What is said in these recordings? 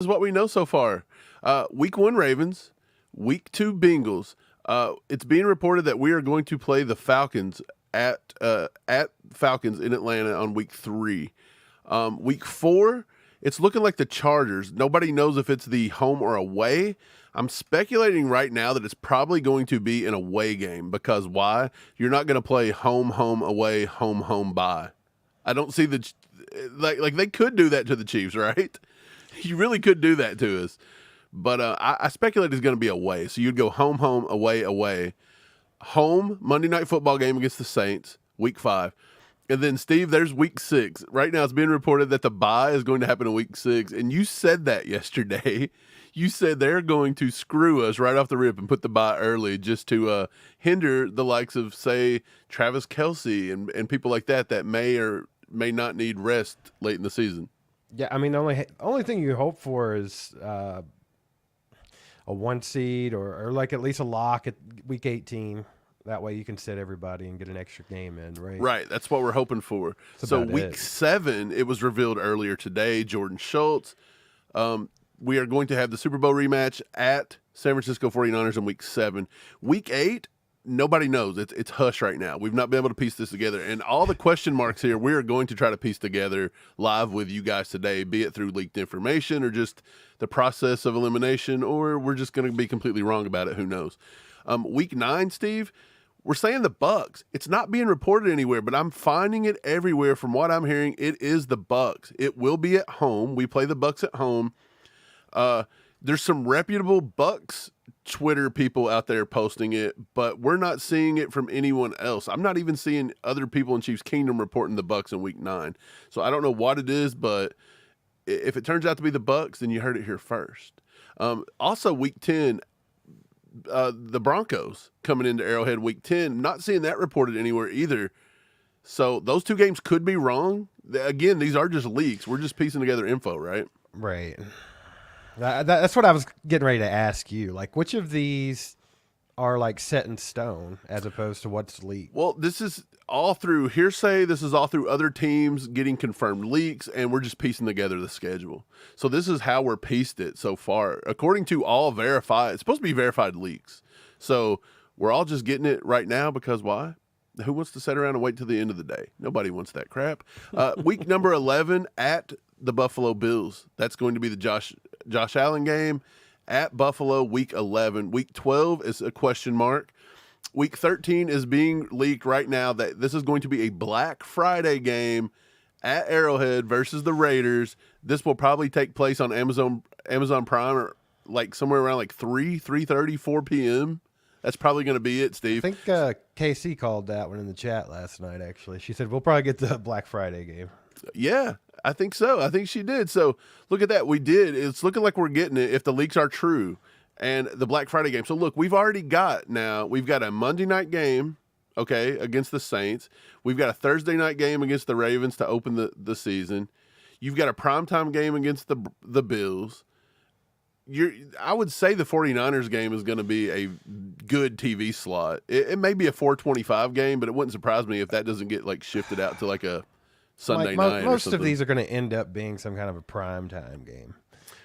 is what we know so far. Week 1 Ravens, Week 2 Bengals. It's being reported that we are going to play the Falcons at Falcons in Atlanta on Week 3. Week 4, it's looking like the Chargers. Nobody knows if it's the home or away. I'm speculating right now that it's probably going to be an away game because why? You're not going to play home, away, home, bye. I don't see like they could do that to the Chiefs, right? You really could do that to us. But I speculate it's going to be away. So you'd go home, away. Home, Monday Night Football game against the Saints, Week 5. And then, Steve, there's Week 6. Right now it's being reported that the bye is going to happen in Week 6. And you said that yesterday. You said they're going to screw us right off the rip and put the bye early just to hinder the likes of, say, Travis Kelce and people like that may or may not need rest late in the season. Yeah, I mean, the only thing you hope for is a 1 seed or like at least a lock at Week 18. That way you can sit everybody and get an extra game in, right? Right, that's what we're hoping for. So Week 7, it was revealed earlier today, Jordan Schultz. We are going to have the Super Bowl rematch at San Francisco 49ers in Week 7. Week 8, nobody knows. It's hush right now. We've not been able to piece this together. And all the question marks here, we are going to try to piece together live with you guys today, be it through leaked information or just the process of elimination, or we're just going to be completely wrong about it. Who knows? Week 9, Steve, we're saying the Bucs. It's not being reported anywhere, but I'm finding it everywhere. From what I'm hearing, it is the Bucs. It will be at home. We play the Bucs at home. There's some reputable Bucs Twitter people out there posting it, but we're not seeing it from anyone else. I'm not even seeing other people in Chiefs Kingdom reporting the Bucs in Week 9. So I don't know what it is, but if it turns out to be the Bucs, then you heard it here first. Also, Week 10, the Broncos coming into Arrowhead Week 10. Not seeing that reported anywhere either. So those two games could be wrong. Again, these are just leaks. We're just piecing together info, right? Right. That's what I was getting ready to ask you. Like, which of these are like set in stone as opposed to what's leaked? Well, this is all through hearsay. This is all through other teams getting confirmed leaks, and we're just piecing together the schedule. So this is how we're pieced it so far. According to all verified, it's supposed to be verified leaks. So we're all just getting it right now because why? Who wants to sit around and wait till the end of the day? Nobody wants that crap. Week number 11 at the Buffalo Bills. That's going to be the Josh Allen game at Buffalo, Week 11. Week 12 is a question mark. Week 13 is being leaked right now that this is going to be a Black Friday game at Arrowhead versus the Raiders. This will probably take place on Amazon Prime or like somewhere around like 3:30, 4 p.m. That's probably going to be it, Steve. I think Casey called that one in the chat last night, actually. She said, we'll probably get the Black Friday game. Yeah, I think so. I think she did. So look at that. We did. It's looking like we're getting it if the leaks are true. And the Black Friday game. So look, we've got a Monday night game, okay, against the Saints. We've got a Thursday night game against the Ravens to open the season. You've got a primetime game against the Bills. I would say the 49ers game is going to be a good TV slot. It may be a 4:25 game, but it wouldn't surprise me if that doesn't get like shifted out to like a Sunday night. Most of these are going to end up being some kind of a prime time game.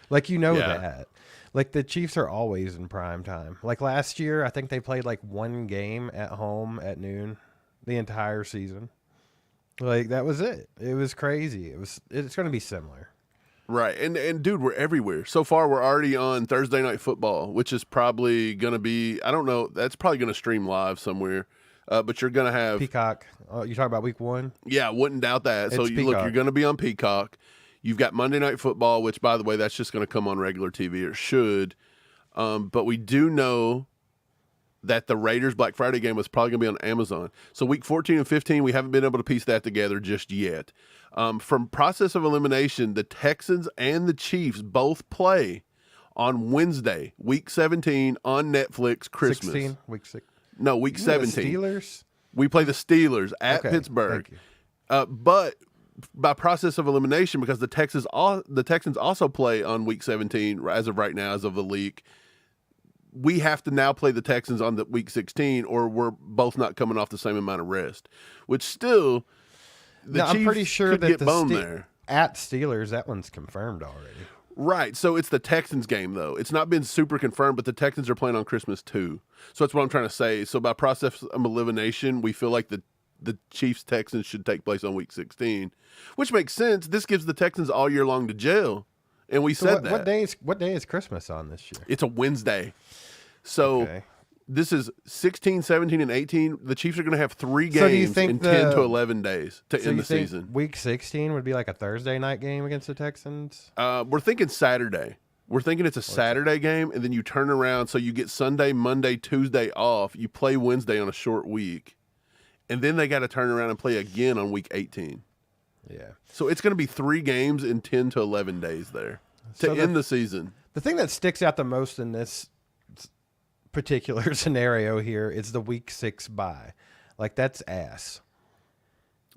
Like, that. Like, the Chiefs are always in prime time. Like, last year, I think they played like one game at home at noon the entire season. Like, that was it. It was crazy. It's going to be similar. Right. And dude, we're everywhere. So far, we're already on Thursday Night Football, which is probably going to be, I don't know, that's probably going to stream live somewhere. But you're going to have Peacock. You talking about Week 1? Yeah, wouldn't doubt that. So you're going to be on Peacock. You've got Monday Night Football, which, by the way, that's just going to come on regular TV, or should. But we do know that the Raiders Black Friday game was probably going to be on Amazon. So Week 14 and 15, we haven't been able to piece that together just yet. From process of elimination, the Texans and the Chiefs both play on Wednesday, Week 17 on Netflix, Christmas. 16? Week 6. No, Week 17. The Steelers? We play the Steelers at Pittsburgh. But by process of elimination, because the Texans also play on Week 17 as of right now, as of the leak, we have to now play the Texans on the Week 16, or we're both not coming off the same amount of rest. Which still, the Chiefs I'm pretty sure could that get boned there. At Steelers, that one's confirmed already. Right. So it's the Texans game, though. It's not been super confirmed, but the Texans are playing on Christmas, too. So that's what I'm trying to say. So by process of elimination, we feel like the Chiefs-Texans should take place on Week 16, which makes sense. This gives the Texans all year long to gel, and we said that. What day is Christmas on this year? It's a Wednesday. So this is 16, 17, and 18. The Chiefs are going to have 3 games in 10 to 11 days to end the season. Week 16 would be like a Thursday night game against the Texans? We're thinking Saturday. We're thinking it's a Saturday game, and then you turn around, so you get Sunday, Monday, Tuesday off. You play Wednesday on a short week, and then they got to turn around and play again on Week 18. Yeah. So it's going to be 3 games in 10 to 11 days there to end the season. The thing that sticks out the most in this particular scenario here is the Week 6 bye. Like, that's ass.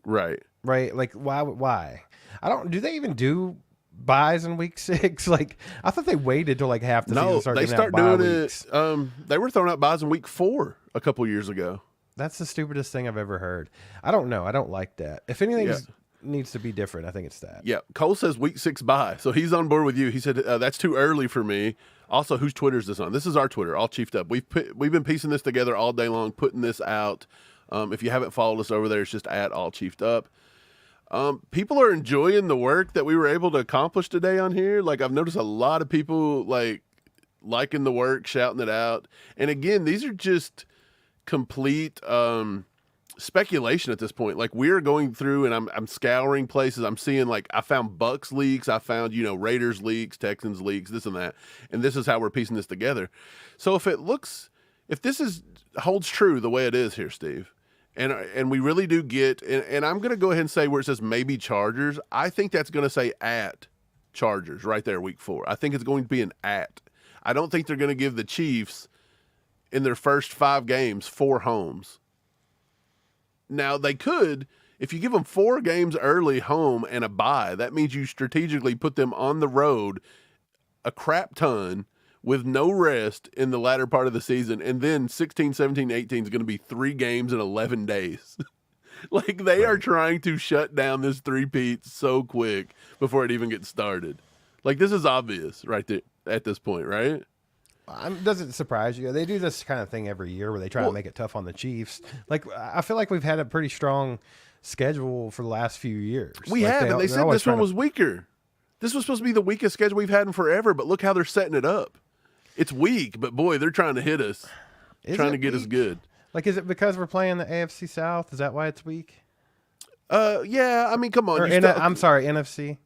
Right. Like, why? Do they even do buys in Week 6? Like, I thought they waited till like half the season started. They start doing it. They were throwing out buys in Week 4 a couple years ago. That's the stupidest thing I've ever heard. I don't know. I don't like that. If anything needs to be different, I think it's that. Yeah. Cole says Week 6 bye. So he's on board with you. He said, that's too early for me. Also, whose Twitter is this on? This is our Twitter, all chiefed up. We've been piecing this together all day long, putting this out. If you haven't followed us over there, it's just at all chiefed up. People are enjoying the work that we were able to accomplish today on here. Like, I've noticed a lot of people liking the work, shouting it out. And again, these are just complete speculation at this point. Like, we're going through and I'm scouring places. I'm seeing, like, I found Bucks leaks. I found, Raiders leaks, Texans leaks, this and that. And this is how we're piecing this together. So if this holds true the way it is here, Steve, and we really do get, and I'm going to go ahead and say where it says maybe Chargers, I think that's going to say at Chargers right there, Week 4. I think it's going to be an at. I don't think they're going to give the Chiefs in their first 5 games 4 homes. Now, they could, if you give them 4 games early home and a bye, that means you strategically put them on the road a crap ton with no rest in the latter part of the season. And then 16, 17, 18 is going to be 3 games in 11 days. Like, they are trying to shut down this three-peat so quick before it even gets started. Like, this is obvious right there at this point, right? Doesn't surprise you. They do this kind of thing every year where they try to make it tough on the Chiefs. Like, I feel like we've had a pretty strong schedule for the last few years. We have, and they said this one was weaker. This was supposed to be the weakest schedule we've had in forever, but look how they're setting it up. It's weak, but boy, they're trying to hit us, trying to get us good. Like, is it because we're playing the AFC South? Is that why it's weak? Yeah, I mean, come on. I'm sorry, NFC.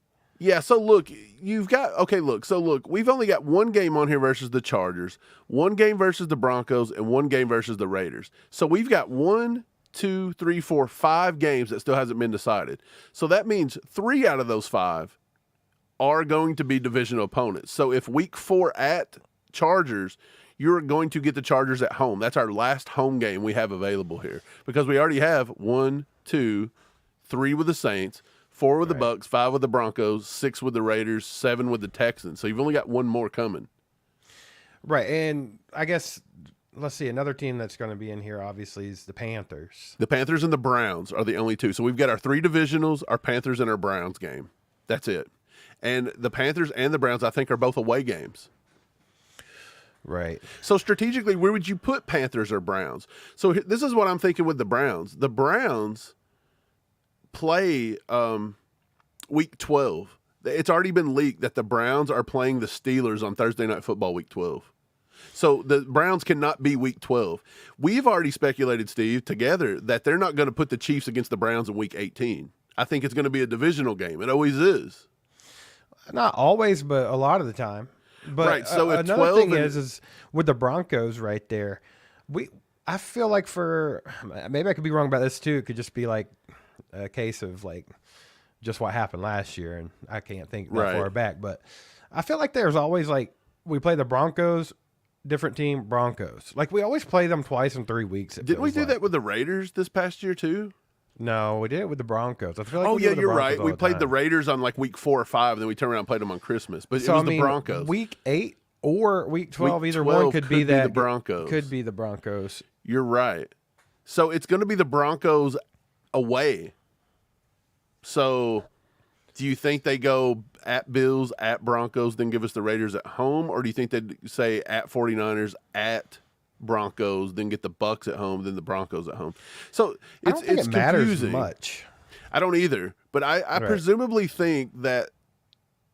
Yeah, so look, we've only got 1 game on here versus the Chargers, 1 game versus the Broncos, and 1 game versus the Raiders. So we've got 1, 2, 3, 4, 5 games that still hasn't been decided. So that means 3 out of those 5 are going to be divisional opponents. So if Week 4 at Chargers, you're going to get the Chargers at home. That's our last home game we have available here because we already have 1, 2, 3 with the Saints, 4 with the Bucks, 5 with the Broncos, 6 with the Raiders, 7 with the Texans. So you've only got 1 more coming. Right, and I guess, let's see, another team that's going to be in here, obviously, is the Panthers. The Panthers and the Browns are the only 2. So we've got our 3 divisionals, our Panthers and our Browns game. That's it. And the Panthers and the Browns, I think, are both away games. Right. So strategically, where would you put Panthers or Browns? So this is what I'm thinking with the Browns. The Browns play Week 12. It's already been leaked that the Browns are playing the Steelers on Thursday Night Football Week 12. So the Browns cannot be Week 12. We've already speculated, Steve, together that they're not going to put the Chiefs against the Browns in Week 18. I think it's going to be a divisional game. It always is. Not always, but a lot of the time. But right, so another thing is with the Broncos right there, I feel like maybe I could be wrong about this too. It could just be like a case of like just what happened last year, and I can't think that far back. But I feel like there's always like we play the Broncos, different team, Broncos. Like we always play them twice in 3 weeks. Didn't we do that with the Raiders this past year too? No, we did it with the Broncos. I feel like you're right. We played the Raiders on like Week 4 or 5, and then we turned around and played them on Christmas. But it was the Broncos. Week 8 or Week 12, either one could be that. The Broncos. Could be the Broncos. You're right. So it's going to be the Broncos away. So Do you think they go at Bills, at Broncos, then give us the Raiders at home? Or do you think they'd say at 49ers, at Broncos, then get the Bucks at home, then the Broncos at home? So I don't think it's it matters confusing. much. I don't either. But I presumably think that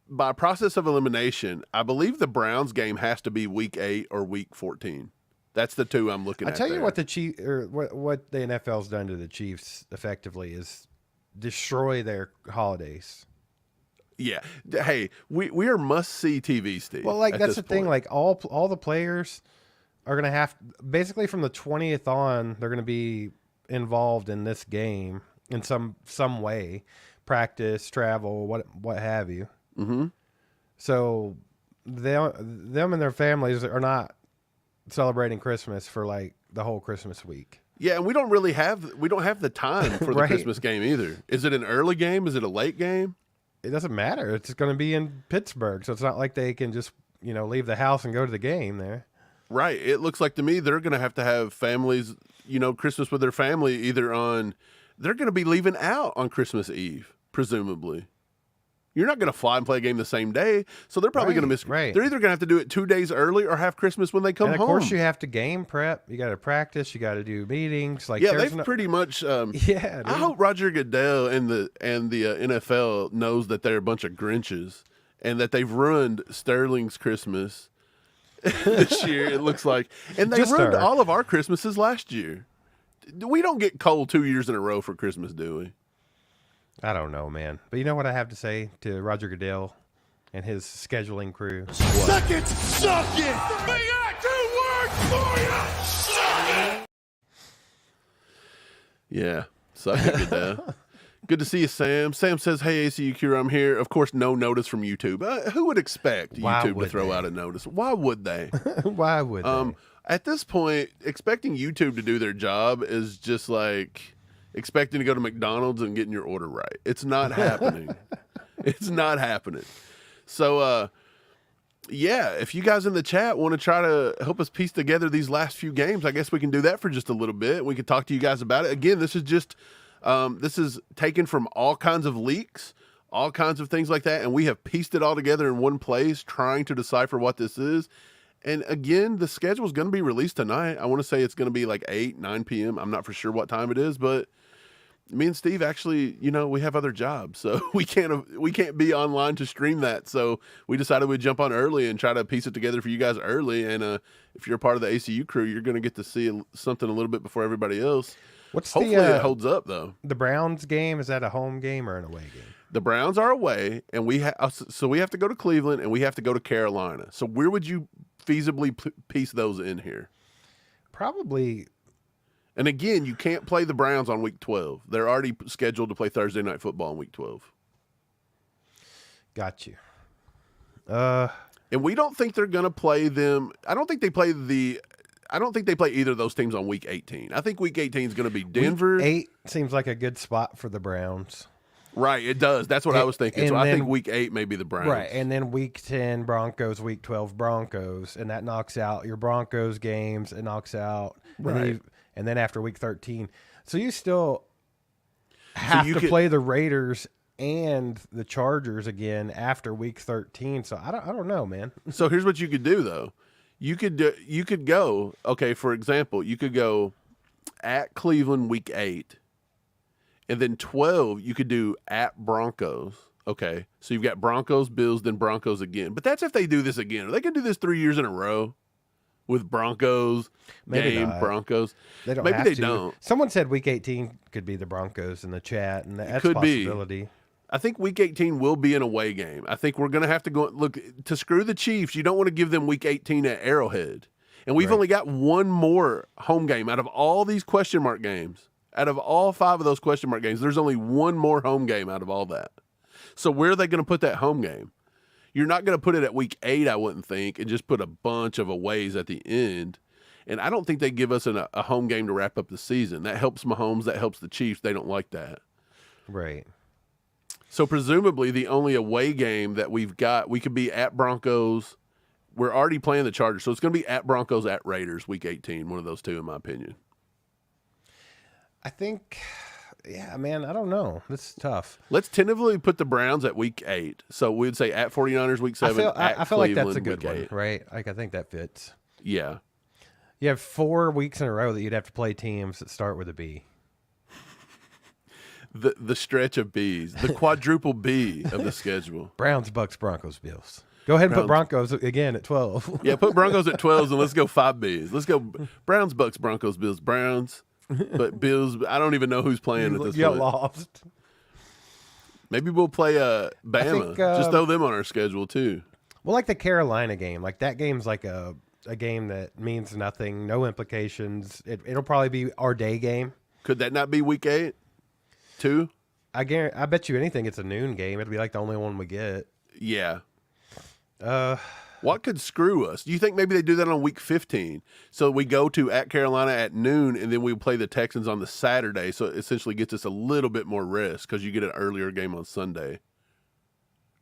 by process of elimination, I believe the Browns game has to be week 8 or week 14. That's the two I'm looking at. I tell you what the Chiefs, or what the NFL's done to the Chiefs effectively is destroy their holidays. Yeah. Hey, we are must-see TV, Steve. Well, like that's the thing. Like all the players are going to have, basically from the 20th on, they're going to be involved in this game in some way, practice, travel, what have you. Mm-hmm. So them and their families are not celebrating Christmas for like the whole Christmas week. Yeah, and we don't have the time for the Christmas game either. Is it an early game? Is it a late game? It doesn't matter. It's going to be in Pittsburgh, so it's not like they can just, leave the house and go to the game there. Right. It looks like to me they're going to have families, Christmas with their family they're going to be leaving out on Christmas Eve, presumably. You're not going to fly and play a game the same day, so they're probably going to miss. Right. They're either going to have to do it 2 days early or have Christmas when they come home. And of course, you have to game prep. You got to practice. You got to do meetings. Like, yeah, they've pretty much. Yeah, dude. I hope Roger Goodell and the NFL knows that they're a bunch of Grinches and that they've ruined Sterling's Christmas this year. It looks like, and they ruined all of our Christmases last year. We don't get cold 2 years in a row for Christmas, do we? I don't know, man. But you know what I have to say to Roger Goodell and his scheduling crew? Suck it! Suck it! We got 2 words for you! Suck it! Yeah. Suck it, Goodell. Good to see you, Sam. Sam says, hey, ACU crew, I'm here. Of course, no notice from YouTube. Who would expect YouTube to throw out a notice? Why would they? Why would they? At this point, expecting YouTube to do their job is just like expecting to go to McDonald's and getting your order right. It's not happening. It's not happening. So, yeah, if you guys in the chat want to try to help us piece together these last few games, I guess we can do that for just a little bit. We could talk to you guys about it. Again, this is just this is taken from all kinds of leaks, all kinds of things like that, and we have pieced it all together in one place, trying to decipher what this is. And again, the schedule is going to be released tonight. I want to say it's going to be like 8, 9 p.m. I'm not for sure what time it is, but me and Steve actually, we have other jobs, so we can't be online to stream that. So we decided we'd jump on early and try to piece it together for you guys early. And if you're a part of the ACU crew, you're going to get to see something a little bit before everybody else. Hopefully it holds up, though. The Browns game, is that a home game or an away game? The Browns are away, and we have to go to Cleveland and we have to go to Carolina. So where would you feasibly piece those in here? Probably. And again, you can't play the Browns on week 12. They're already scheduled to play Thursday Night Football on week 12. Got you. And we don't think they're going to play them. I don't think they play either of those teams on week 18. I think week 18 is going to be Denver. Week 8 seems like a good spot for the Browns. Right, it does. That's what I was thinking. So I think week 8 may be the Browns. Right, and then week 10 Broncos, week 12 Broncos, and that knocks out your Broncos games. It knocks out right. And then after week 13. So you still have to play the Raiders and the Chargers again after week 13. So I don't know, man. So here's what you could do, though. You could go, okay, for example, you could go at Cleveland week 8, and then 12 you could do at Broncos. Okay, so you've got Broncos, Bills, then Broncos again. But that's if they do this again. Are they going to do this 3 years in a row? With Broncos, Broncos. They don't. Maybe they don't. Someone said week 18 could be the Broncos in the chat, and that's a possibility. I think week 18 will be an away game. I think we're going to have to go look to screw the Chiefs. You don't want to give them week 18 at Arrowhead, and we've only got one more home game out of all these question mark games. Out of all 5 of those question mark games, there's only one more home game out of all that. So where are they going to put that home game? You're not going to put it at week 8, I wouldn't think, and just put a bunch of aways at the end. And I don't think they give us a home game to wrap up the season. That helps Mahomes. That helps the Chiefs. They don't like that. Right. So presumably the only away game that we've got, we could be at Broncos. We're already playing the Chargers. So it's going to be at Broncos, at Raiders, week 18. One of those two, in my opinion. I think Yeah, man, I don't know. This is tough. Let's tentatively put the Browns at week 8. So we'd say at 49ers week 7. I feel like that's a good week one, 8. right? Like I think that fits. Yeah. You have 4 weeks in a row that you'd have to play teams that start with a B. The stretch of Bs, the quadruple B of the schedule. Browns, Bucks, Broncos, Bills. Go ahead and put Broncos again at 12. Yeah, put Broncos at 12 and let's go 5 Bs. Let's go Browns, Bucks, Broncos, Bills, Browns. But Bills, I don't even know who's playing at this point. Lost. Maybe we'll play Bama. Just throw them on our schedule too. Well, like the Carolina game, like that game's like a game that means nothing, no implications. It'll probably be our day game. Could that not be week 8 too? I bet you anything it's a noon game. It'll be like the only one we get. Yeah. What could screw us? Do you think maybe they do that on week 15? So we go to at Carolina at noon, and then we play the Texans on the Saturday. So it essentially gets us a little bit more rest because you get an earlier game on Sunday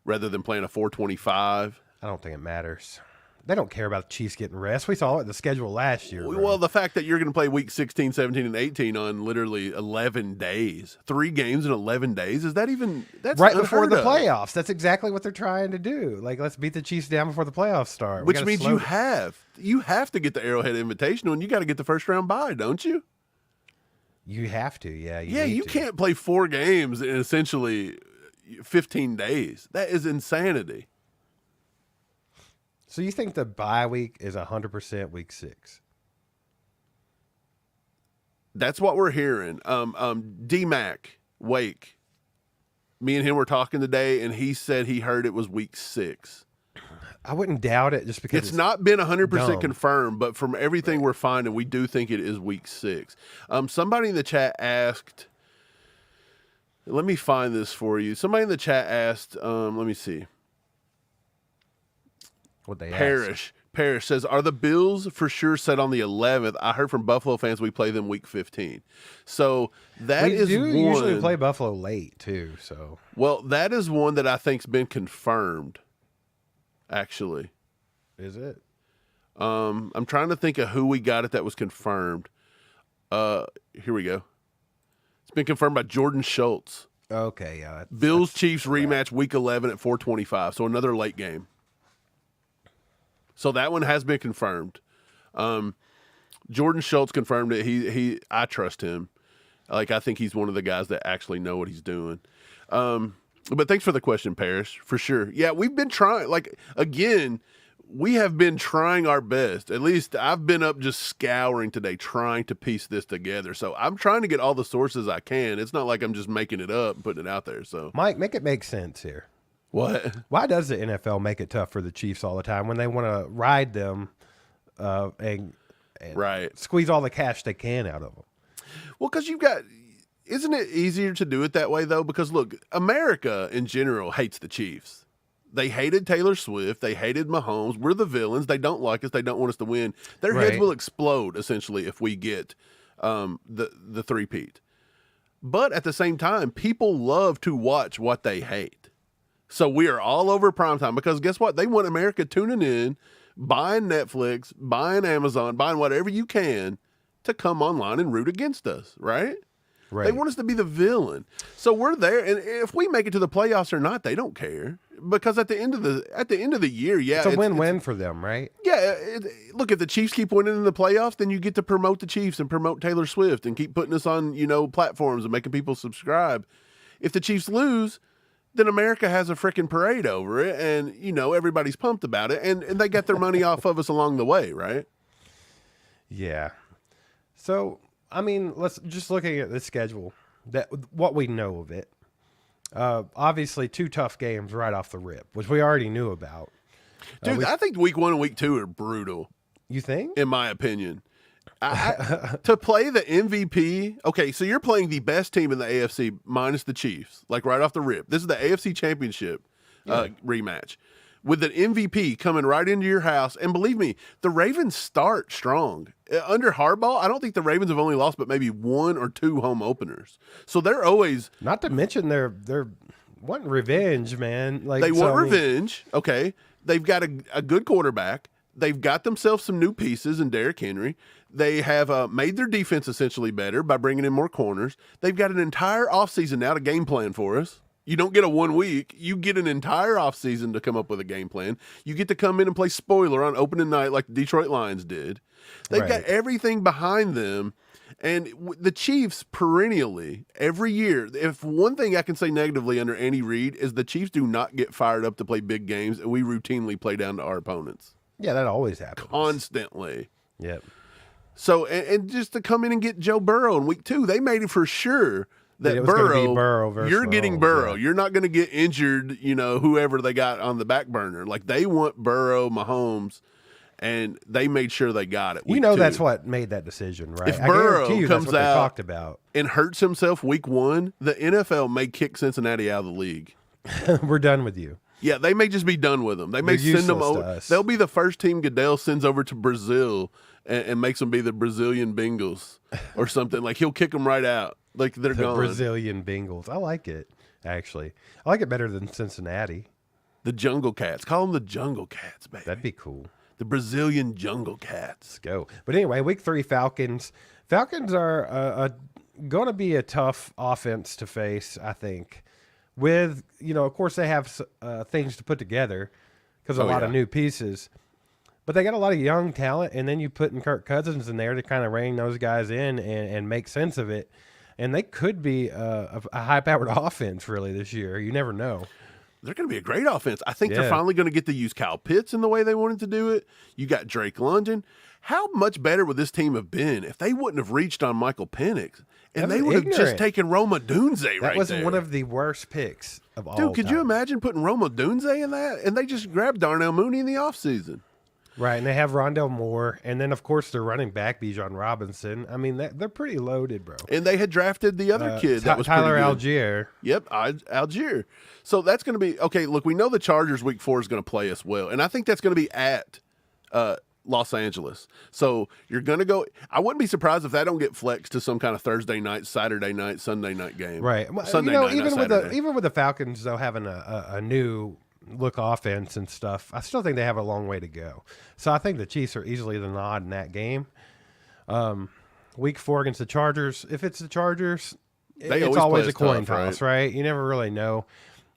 rather than playing a 4:25. I don't think it matters. They don't care about the Chiefs getting rest. We saw it in the schedule last year. Bro. Well, the fact that you're going to play week 16, 17, and 18 on literally 11 days, 3 games in 11 days, is that even – that's right before the of. playoffs. That's exactly what they're trying to do. Like, let's beat the Chiefs down before the playoffs start. Which means you have to get the Arrowhead Invitational, and you got to get the first round bye, don't you? You have to, yeah. You can't play 4 games in essentially 15 days. That is insanity. So you think the bye week is 100% week 6? That's what we're hearing. D-Mac, Wake, me and him were talking today, and he said he heard it was week 6. I wouldn't doubt it just because it's not been 100% confirmed, but from everything we're finding, we do think it is week 6. Somebody in the chat asked, let me find this for you. Somebody in the chat asked, let me see. What they Parrish says, are the Bills for sure set on the 11th? I heard from Buffalo fans we play them week 15. So that is one. We usually play Buffalo late too. So well, that is one that I think's been confirmed. Actually, is it? I'm trying to think of who we got it that was confirmed. Here we go. It's been confirmed by Jordan Schultz. Okay, yeah. Bills Chiefs rematch week 11 at 4:25. So another late game. So that one has been confirmed. Jordan Schultz confirmed it. I trust him. Like, I think he's one of the guys that actually know what he's doing. But thanks for the question, Parrish, for sure. Yeah, we've been trying. Like, again, we have been trying our best. At least I've been up just scouring today, trying to piece this together. So I'm trying to get all the sources I can. It's not like I'm just making it up and putting it out there. So Mike, make it make sense here. What? Why does the NFL make it tough for the Chiefs all the time when they want to ride them and right. squeeze all the cash they can out of them? Well, because isn't it easier to do it that way, though? Because, look, America in general hates the Chiefs. They hated Taylor Swift. They hated Mahomes. We're the villains. They don't like us. They don't want us to win. Their heads will explode, essentially, if we get the three-peat. But at the same time, people love to watch what they hate. So we are all over primetime because guess what? They want America tuning in, buying Netflix, buying Amazon, buying whatever you can to come online and root against us, right? Right. They want us to be the villain. So we're there, and if we make it to the playoffs or not, they don't care because at the end of the year, it's a win-win for them, right? Yeah. Look, if the Chiefs keep winning in the playoffs, then you get to promote the Chiefs and promote Taylor Swift and keep putting us on platforms and making people subscribe. If the Chiefs lose, then America has a freaking parade over it, and, everybody's pumped about it, and they get their money off of us along the way, right? Yeah. So, I mean, let's just looking at the schedule, what we know of it. Obviously, 2 tough games right off the rip, which we already knew about. Dude, I think week 1 and week 2 are brutal. You think? In my opinion. To play the MVP, okay, so you're playing the best team in the AFC minus the Chiefs, like right off the rip. This is the AFC Championship rematch with an MVP coming right into your house. And believe me, the Ravens start strong. Under Harbaugh, I don't think the Ravens have only lost but maybe 1 or 2 home openers. So they're always... Not to mention they're wanting revenge, man. They want revenge, okay. They've got a good quarterback. they've got themselves some new pieces in Derrick Henry. They have made their defense essentially better by bringing in more corners. They've got an entire offseason now to game plan for us. You don't get a 1 week. You get an entire offseason to come up with a game plan. You get to come in and play spoiler on opening night like the Detroit Lions did. They've got everything behind them. And the Chiefs perennially, every year, if one thing I can say negatively under Andy Reid is the Chiefs do not get fired up to play big games, and we routinely play down to our opponents. Yeah, that always happens. Constantly. Yep. So, and just to come in and get Joe Burrow in week 2, they made it for sure that Burrow you're getting Burrow. Yeah. You're not going to get injured, whoever they got on the back burner. Like, they want Burrow, Mahomes, and they made sure they got it. That's what made that decision, right? If Burrow comes out talked about and hurts himself week 1, the NFL may kick Cincinnati out of the league. We're done with you. Yeah, they may just be done with them. They may send them over. They'll be the first team Goodell sends over to Brazil and makes them be the Brazilian Bengals or something. Like, he'll kick them right out. Like, they're gone. Brazilian Bengals. I like it, actually. I like it better than Cincinnati. The Jungle Cats. Call them the Jungle Cats, baby. That'd be cool. The Brazilian Jungle Cats. Let's go. But anyway, week 3 Falcons. Falcons are going to be a tough offense to face, I think. With, of course, they have things to put together because a lot of new pieces. But they got a lot of young talent, and then you put in Kirk Cousins in there to kind of rein those guys in and make sense of it. And they could be a high-powered offense, really, this year. You never know. They're going to be a great offense. I think they're finally going to get to use Kyle Pitts in the way they wanted to do it. You got Drake London. How much better would this team have been if they wouldn't have reached on Michael Penix and they would have just taken Roma Dunze right there? That was one of the worst picks of all Dude, could you imagine putting Roma Dunze in that? And they just grabbed Darnell Mooney in the offseason. Right, and they have Rondell Moore, and then, of course, their running back, Bijan Robinson. I mean, they're pretty loaded, bro. And they had drafted the other kid that was Tyler pretty good. Algier. Yep, Algier. So that's going to be – okay, look, we know the Chargers week 4 is going to play us well, and I think that's going to be at Los Angeles. So you're going to go – I wouldn't be surprised if that don't get flexed to some kind of Thursday night, Saturday night, Sunday night game. Right. Sunday night, even with the Falcons, though, having a new – look offense and stuff, I still think they have a long way to go. So I think the Chiefs are easily the nod in that game. Week 4 against the Chargers. If it's the Chargers, it's always a coin toss, right? You never really know.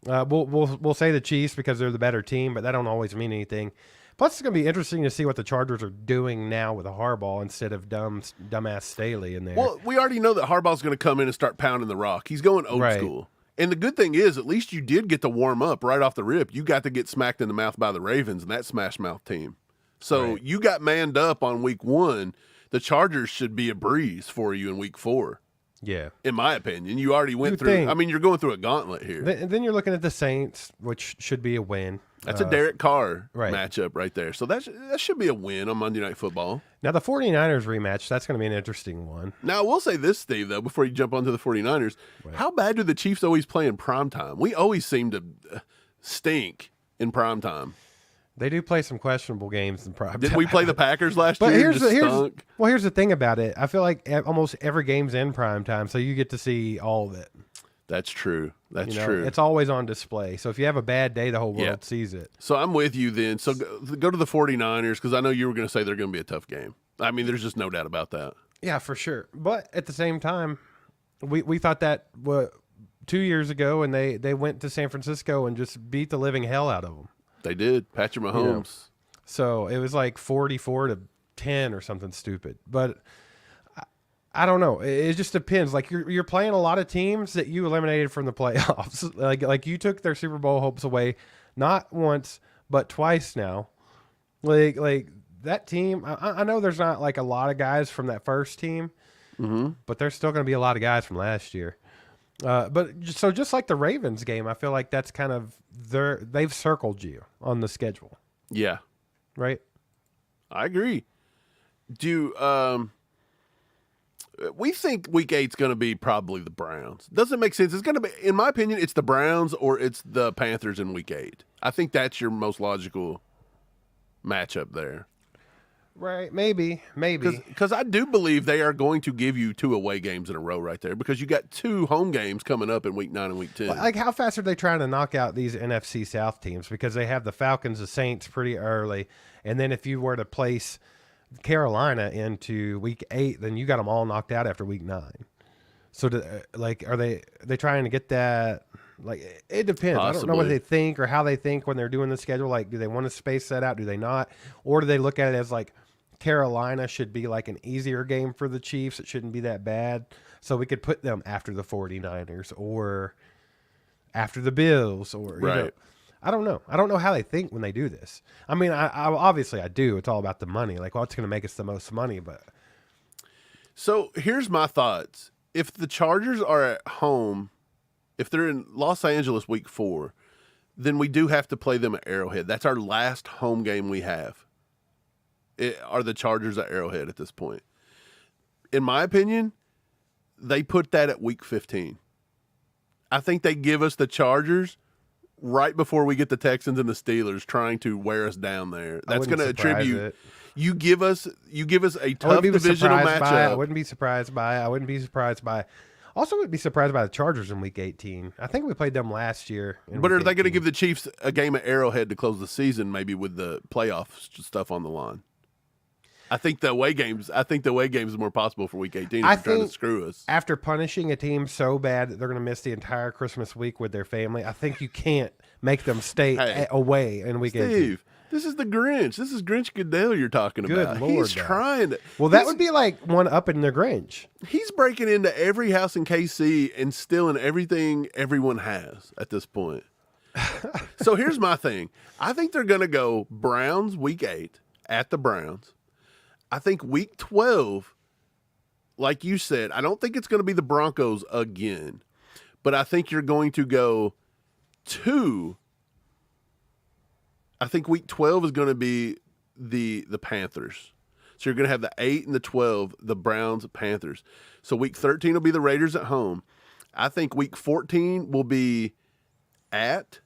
We'll say the Chiefs because they're the better team, but that don't always mean anything. Plus, it's going to be interesting to see what the Chargers are doing now with a Harbaugh instead of dumbass Staley in there. Well, we already know that Harbaugh's going to come in and start pounding the rock. He's going old school. And the good thing is, at least you did get to warm up right off the rip. You got to get smacked in the mouth by the Ravens and that smash mouth team. So you got manned up on week 1. The Chargers should be a breeze for you in week 4. Yeah. In my opinion. You already went through. I mean, you're going through a gauntlet here. Then you're looking at the Saints, which should be a win. That's a Derek Carr matchup right there. So that should be a win on Monday Night Football. Now, the 49ers rematch, that's going to be an interesting one. Now, I will say this, Steve, though, before you jump onto the 49ers. How bad do the Chiefs always play in primetime? We always seem to stink in primetime. They do play some questionable games in primetime. Didn't we play the Packers last year? Here's the thing about it. I feel like almost every game's in primetime, so you get to see all of it. That's true. That's true. It's always on display. So if you have a bad day, the whole world sees it. So I'm with you then. So go to the 49ers because I know you were going to say they're going to be a tough game. I mean, there's just no doubt about that. Yeah, for sure. But at the same time, we thought that 2 years ago, and they went to San Francisco and just beat the living hell out of them. They did. Patrick Mahomes. So it was like 44-10 or something stupid. But I don't know. It just depends. Like you're playing a lot of teams that you eliminated from the playoffs. like you took their Super Bowl hopes away, not once but twice now. Like that team. I know there's not like a lot of guys from that first team, but there's still going to be a lot of guys from last year. But just like the Ravens game, I feel like that's kind of they've circled you on the schedule. Yeah, right. I agree. We think week 8's going to be probably the Browns. Doesn't make sense. It's going to be, in my opinion, it's the Browns or it's the Panthers in week 8. I think that's your most logical matchup there. Right, maybe. Because I do believe they are going to give you 2 away games in a row right there because you got 2 home games coming up in week 9 and week 10. Like, how fast are they trying to knock out these NFC South teams? Because they have the Falcons, the Saints pretty early. And then if you were to place Carolina into week 8, then you got them all knocked out after week 9. So, are they trying to get that? Like, it depends. Possibly. I don't know what they think or how they think when they're doing the schedule. Like, do they want to space that out? Do they not? Or do they look at it as like Carolina should be like an easier game for the Chiefs? It shouldn't be that bad. So we could put them after the 49ers or after the Bills or, right. You know, I don't know. I don't know how they think when they do this. I mean, I obviously I do. It's all about the money. Like, what's going to make us the most money? But so here's my thoughts. If the Chargers are at home, if they're in Los Angeles week 4, then we do have to play them at Arrowhead. That's our last home game we have. Are the Chargers at Arrowhead at this point? In my opinion, they put that at week 15. I think they give us the Chargers right before we get the Texans and the Steelers trying to wear us down there. That's going to attribute it. You give us a tough divisional matchup. I wouldn't be surprised by it. Also, would be surprised by the Chargers in week 18. I think we played them last year. But are they going to give the Chiefs a game at Arrowhead to close the season, maybe with the playoff stuff on the line? I think the away games is more possible for week 18 if they're trying to screw us. After punishing a team so bad that they're going to miss the entire Christmas week with their family, I think you can't make them stay away in week 18. Steve, this is the Grinch. This is Grinch Goodell you're talking about. Good Lord. He's trying to. Well, that would be like one up in the Grinch. He's breaking into every house in KC and stealing everything everyone has at this point. So here's my thing. I think they're going to go Browns week 8 at the Browns. I think week 12, like you said, I don't think it's going to be the Broncos again, but I think you're going to go I think week 12 is going to be the Panthers. So you're going to have the 8 and the 12, the Browns, Panthers. So week 13 will be the Raiders at home. I think week 14 will be at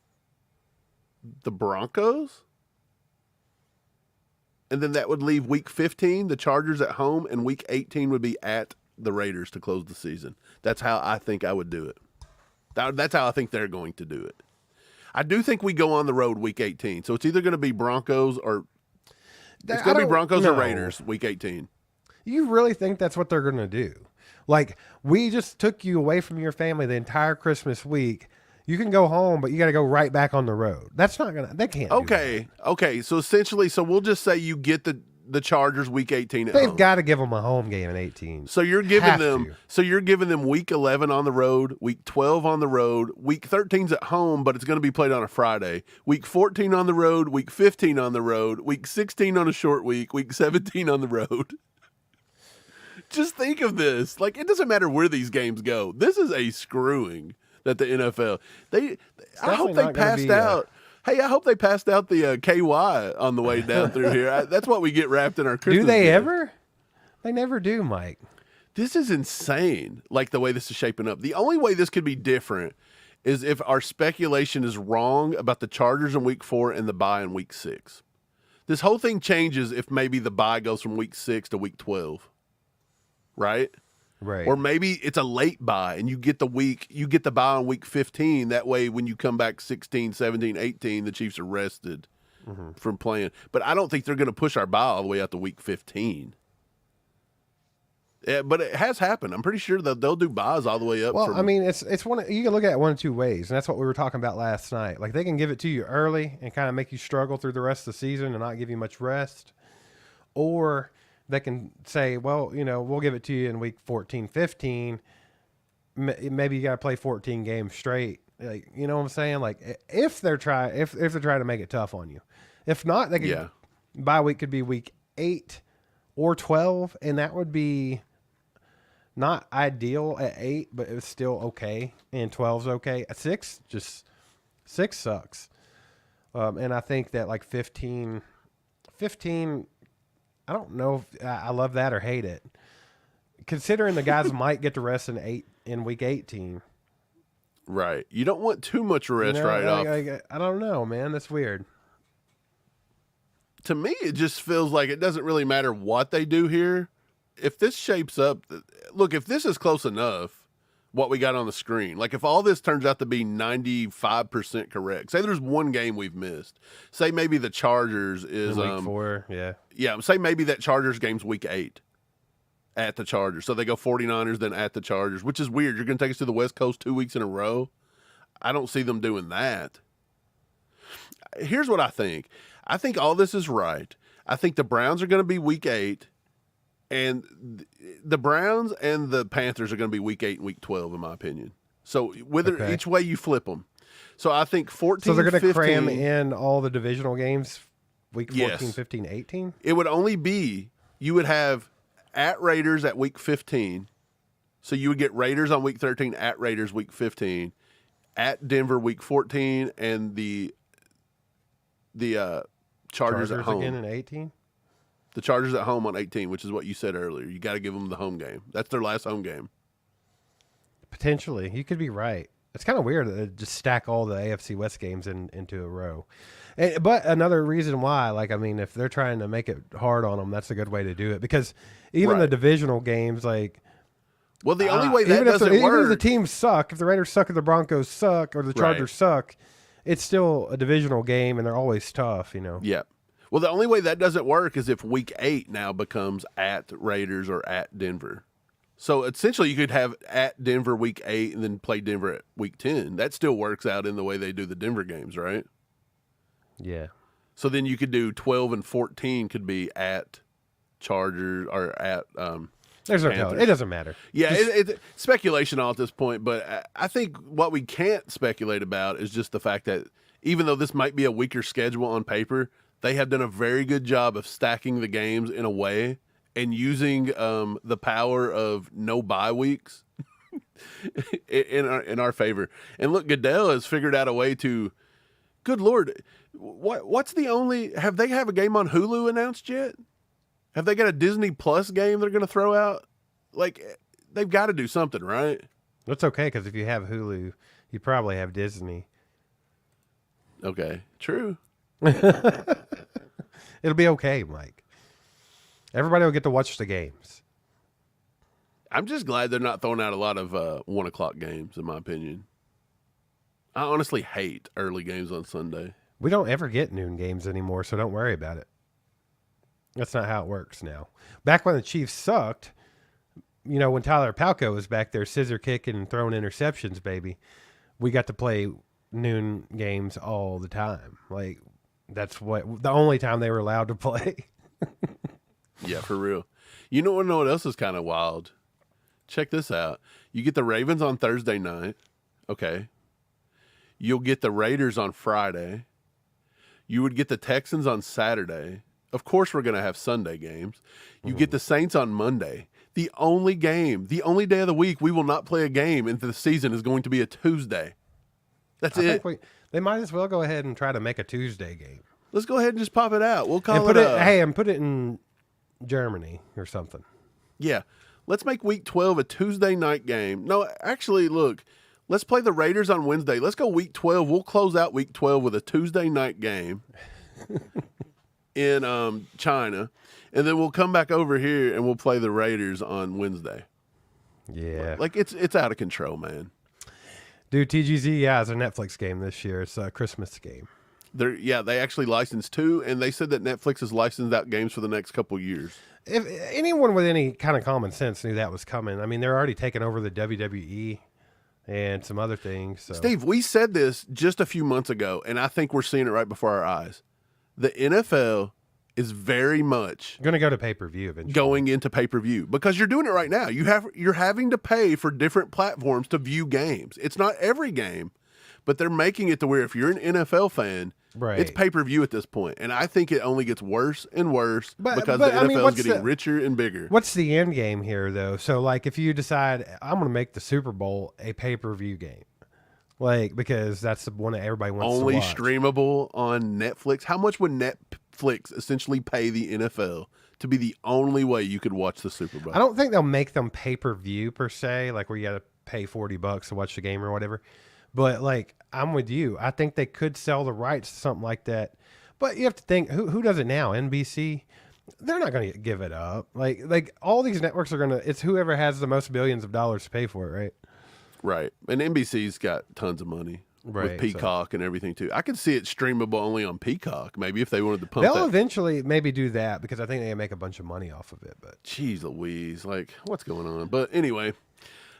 the Broncos. And then that would leave week 15, the Chargers at home, and week 18 would be at the Raiders to close the season. That's how I think I would do it. That's how I think they're going to do it. I do think we go on the road week 18. So it's either going to be Broncos or it's going to be Broncos or Raiders week 18. You really think that's what they're going to do? Like, we just took you away from your family the entire Christmas week. You can go home, but you got to go right back on the road. That's not going to – they can't do that. Okay. So essentially, we'll just say you get the Chargers week 18 at They've home. got to give them a home game in 18. So you're giving them week 11 on the road, week 12 on the road, week 13's at home, but it's going to be played on a Friday. Week 14 on the road, week 15 on the road, week 16 on a short week 17 on the road. Just think of this. Like, it doesn't matter where these games go. This is a screwing that the NFL. I hope they passed out. Hey, I hope they passed out the KY on the way down through here. That's what we get wrapped in our Christmas. Do they gift. ever? They never do, Mike. This is insane, like the way this is shaping up. The only way this could be different is if our speculation is wrong about the Chargers in week 4 and the bye in week 6. This whole thing changes if maybe the bye goes from week 6 to week 12, right? Right. Or maybe it's a late bye and you get the bye on week 15. That way, when you come back 16, 17, 18, the Chiefs are rested from playing. But I don't think they're going to push our bye all the way out to week 15. Yeah, but it has happened. I'm pretty sure that they'll do buys all the way up. Well, I mean, it's one. You can look at it one of two ways, and that's what we were talking about last night. Like, they can give it to you early and kind of make you struggle through the rest of the season and not give you much rest, or they can say, well, we'll give it to you in week 14, 15. Maybe you got to play 14 games straight. Like, you know what I'm saying? Like, if they're trying to make it tough on you. If not, they could bye week could be week 8 or 12, and that would be not ideal at 8, but it was still okay. And 12's okay. At 6 sucks. And I think that like 15, I don't know if I love that or hate it. Considering the guys might get to rest in week 18. Right. You don't want too much rest right off. I don't know, man. That's weird. to me, it just feels like it doesn't really matter what they do here. If this shapes up, look, if this is close enough, what we got on the screen, like if all this turns out to be 95% correct, say there's one game we've missed, say maybe the Chargers is week 4, yeah, say maybe that Chargers game's week 8 at the Chargers, so they go 49ers then at the Chargers, which is weird. You're going to take us to the West Coast 2 weeks in a row. I don't see them doing that. Here's what I think. I think all this is right. I think the Browns are going to be week 8. And the Browns and the Panthers are going to be week 8 and week 12, in my opinion. So whether each way you flip them. So I think 14, so they're going to 15, cram in all the divisional games week 14, yes. 15, 18? It would only be, you would have at Raiders at week 15. So you would get Raiders on week 13, at Raiders week 15, at Denver week 14, and the Chargers at home. Again in 18? The Chargers at home on 18, which is what you said earlier. You got to give them the home game. That's their last home game. Potentially. You could be right. It's kind of weird to just stack all the AFC West games into a row. But another reason why, like, I mean, if they're trying to make it hard on them, that's a good way to do it. Because even the divisional games, like... Well, the only way that doesn't work... Even if the teams suck, if the Raiders suck, or the Broncos suck, or the Chargers suck, it's still a divisional game, and they're always tough, you know? Yeah. Well, the only way that doesn't work is if week 8 now becomes at Raiders or at Denver. So essentially you could have at Denver week 8 and then play Denver at week 10. That still works out in the way they do the Denver games, right? Yeah. So then you could do 12 and 14 could be at Chargers or at there's no telling. It doesn't matter. Yeah, it's speculation all at this point, but I think what we can't speculate about is just the fact that even though this might be a weaker schedule on paper, they have done a very good job of stacking the games in a way and using the power of no bye weeks in our favor. And look, Goodell has figured out a way to. Good Lord, what's the only? Have they have a game on Hulu announced yet? Have they got a Disney Plus game they're going to throw out? Like, they've got to do something, right? That's okay, because if you have Hulu, you probably have Disney. Okay, true. It'll be okay, Mike. Everybody will get to watch the games. I'm just glad they're not throwing out a lot of 1 o'clock games, in my opinion. I honestly hate early games on Sunday. We don't ever get noon games anymore, so don't worry about it. That's not how it works now. Back when the Chiefs sucked, you know, when Tyler Palko was back there scissor kicking and throwing interceptions, baby, we got to play noon games all the time. Like, that's the only time they were allowed to play. Yeah, for real. You know what else is kind of wild? Check this out. You get the Ravens on Thursday night. Okay. You'll get the Raiders on Friday. You would get the Texans on Saturday. Of course, we're going to have Sunday games. You get the Saints on Monday. The only game, the only day of the week we will not play a game into the season is going to be a Tuesday. That's it. They might as well go ahead and try to make a Tuesday game. Let's go ahead and just pop it out. We'll call and put it in Germany or something. Yeah. Let's make week 12 a Tuesday night game. No, actually, look, let's play the Raiders on Wednesday. Let's go week 12. We'll close out week 12 with a Tuesday night game in China. And then we'll come back over here and we'll play the Raiders on Wednesday. Yeah. Like, it's out of control, man. Dude, TGZ, it's a Netflix game this year. It's a Christmas game. They actually licensed 2, and they said that Netflix has licensed out games for the next couple of years. If anyone with any kind of common sense knew that was coming, I mean, they're already taking over the WWE and some other things. So. Steve, we said this just a few months ago, and I think we're seeing it right before our eyes. The NFL is very much going to go to pay-per-view eventually. Going into pay-per-view because you're doing it right now. You're having to pay for different platforms to view games. It's not every game, but they're making it to where if you're an NFL fan, it's pay-per-view at this point. And I think it only gets worse and worse because the NFL is getting richer and bigger. What's the end game here, though? So, like, if you decide, I'm going to make the Super Bowl a pay-per-view game, like, because that's the one that everybody wants to watch. Only streamable on Netflix. How much would Netflix essentially pay the NFL to be the only way you could watch the Super Bowl? I don't think they'll make them pay-per-view per se, like where you got to pay $40 to watch the game or whatever. But, like, I'm with you. I think they could sell the rights to something like that. But you have to think, who does it now? NBC? They're not going to give it up. Like all these networks are going to, it's whoever has the most billions of dollars to pay for it, right? Right. And NBC's got tons of money. Right, with Peacock and everything too. I could see it streamable only on Peacock, maybe if they wanted to pump They'll that. eventually maybe do that because I think they can make a bunch of money off of it. But jeez Louise, like what's going on? But anyway,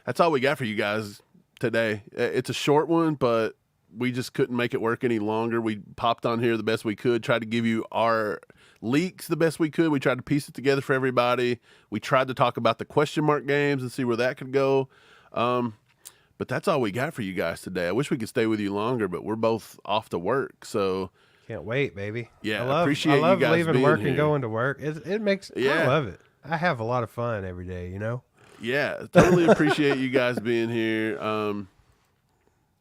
that's all we got for you guys today. It's a short one, but we just couldn't make it work any longer. We popped on here the best we could, tried to give you our leaks the best we could. We tried to piece it together for everybody. We tried to talk about the question mark games and see where that could go. But that's all we got for you guys today. I wish we could stay with you longer, but we're both off to work, so can't wait, baby. Yeah, I appreciate love you guys leaving being work here. and going to work. It makes Yeah. I love it. I have a lot of fun every day, you know. Yeah, totally appreciate you guys being here.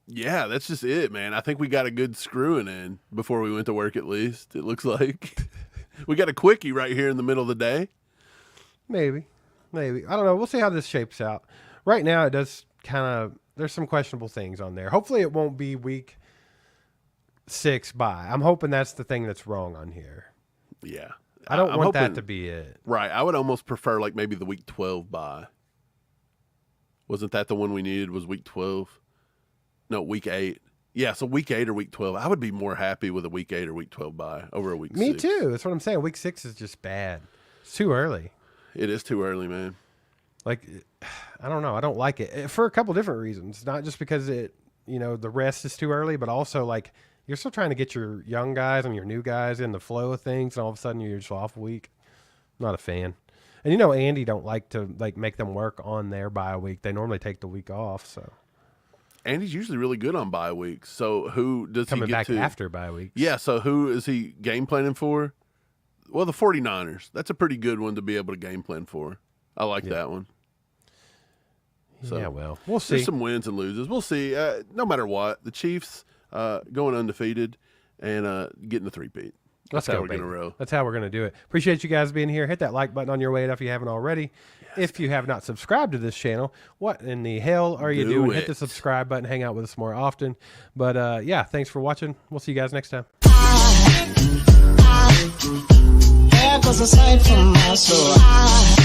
Yeah, that's just it, man. I think we got a good screwing in before we went to work. At least it looks like we got a quickie right here in the middle of the day. Maybe I don't know. We'll see how this shapes out. Right now, it does kind of. There's some questionable things on there. Hopefully it won't be week 6 bye. I'm hoping that's the thing that's wrong on here. Yeah. I don't I'm want hoping, that to be it. Right. I would almost prefer like maybe the week 12 bye. Wasn't that the one we needed was week 12? No, week 8. Yeah, so week 8 or week 12. I would be more happy with a week 8 or week 12 bye over a week 6. Me too. That's what I'm saying. Week 6 is just bad. It's too early. It is too early, man. Like, I don't know. I don't like it for a couple different reasons. Not just because the rest is too early, but also like you're still trying to get your young guys and your new guys in the flow of things, and all of a sudden you're just off a week. Not a fan. And Andy don't like to make them work on their bye week. They normally take the week off. So Andy's usually really good on bye weeks. So who does coming he get back to after bye weeks? Yeah. So who is he game planning for? Well, the 49ers. That's a pretty good one to be able to game plan for. I like that one. So, yeah, well, we'll see. There's some wins and loses. We'll see. No matter what, the Chiefs going undefeated and getting the 3-peat. That's how we're going to roll. That's how we're going to do it. Appreciate you guys being here. Hit that like button on your way up if you haven't already. Yes. If you have not subscribed to this channel, what in the hell are you doing? Hit the subscribe button. Hang out with us more often. But, yeah, thanks for watching. We'll see you guys next time. There goes a sight from my soul.